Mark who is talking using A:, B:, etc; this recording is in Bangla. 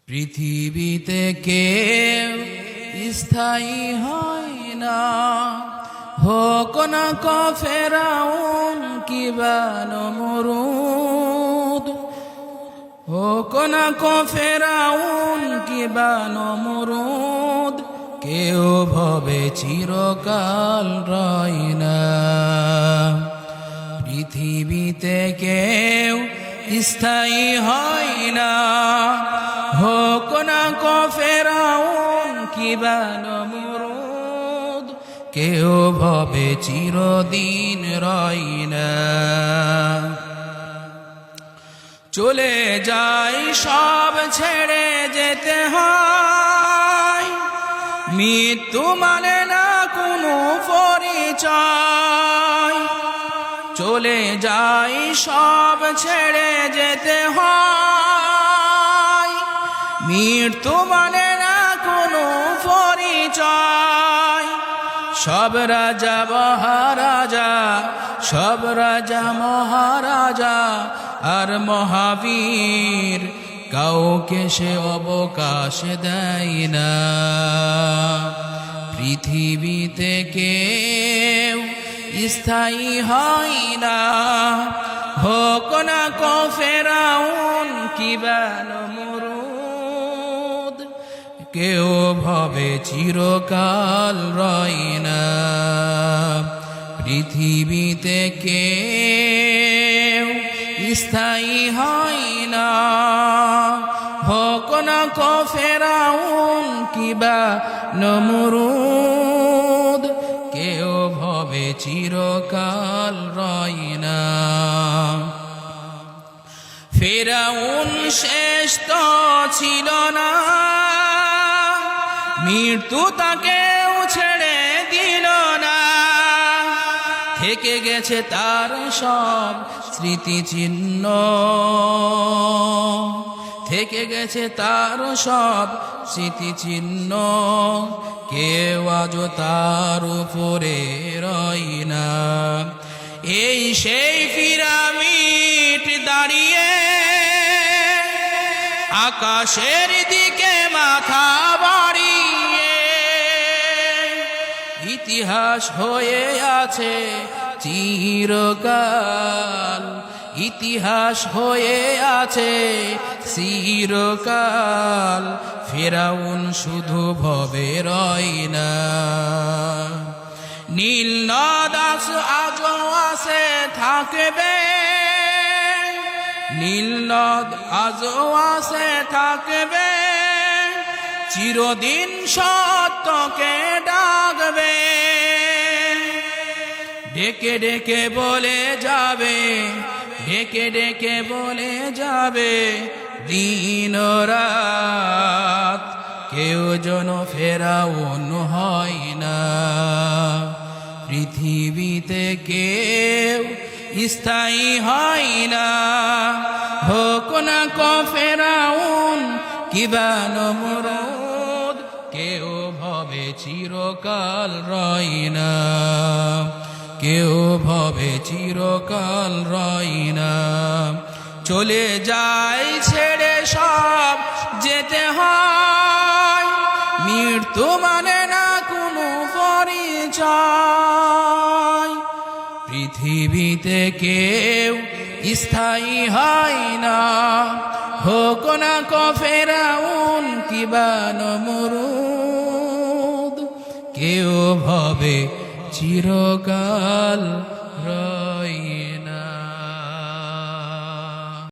A: পৃথিবীতে কেউ স্থায়ী হয় না, হোক না কো ফেরাউন কিবা নমরুদ, হোক না কো ফেরাউন কিবা নমরুদ, কেউ ভবে চিরকাল রয় না। পৃথিবীতে কেউ স্থায়ী হয় না, হোক না কো ফেরাউন কিবা নমরুদ, কেউ ভবে চিরদিন রয় না। চলে যাই সব ছেড়ে যেতে হয়, মৃত্যু মানে না কোনো পরিচয়। চলে যাই সব ছেড়ে যেতে হয়, মৃত্যু মানে না কোনো পরিচয়। সব রাজা মহারাজা, সব রাজা মহারাজা আর মহাবীর, কাউকে সে অবকাশ দেয় না। পৃথিবীতে কেউ স্থায়ী হয় না, হোক না কো ফেরাউন কিবা নমরুদ, কেউ ভবে চিরকাল রয় না। পৃথিবীতে কেউ স্থায়ী হয় না, হোক না কো ফেরাউন কিবা নমরুদ, কেউ ভবে চিরকাল রয় না। ফেরাউন শেষ তো ছিল না, মৃত্যু তাকেও ছেড়ে দিল না। থেকে গেছে তার সব স্মৃতিচিহ্ন, থেকে গেছে তার সব স্মৃতিচিহ্ন, কেউ আজও তার উপরে রয় না। এই সেই পিরামিড দাঁড়িয়ে আকাশের দিকে মাথা বাড়িয়ে, ইতিহাস হয়ে আছে চিরকাল, ইতিহাস হয়ে আছে চিরকাল। ফেরাউন শুধু ভবে রয় না। নীল নদ আজও আছে থাকবে, নীল নদ আজও আছে থাকবে, চিরদিন সত্যকে ডাকবে। ডেকে ডেকে বলে যাবে, ডেকে ডেকে বলে যাবে দিন রাত, কেউ যেন ফেরাউন হয় না। পৃথিবীতে কেউ স্থায়ী হয় না, হোক না কো ফেরাউন কিবা নমরুদ, কেউ ভবে চিরকাল রয় না, কেউ ভবে চিরকাল রয় না। চলে যায় ছেড়ে সব যেতে হয়, মৃত্যু মানে না কোনো পরিচয়। পৃথিবীতে কেউ স্থায়ী হয় না, হোক না কো ফেরাউন কিবা নমরুদ, কেউ ভবে চিরকাল রয়।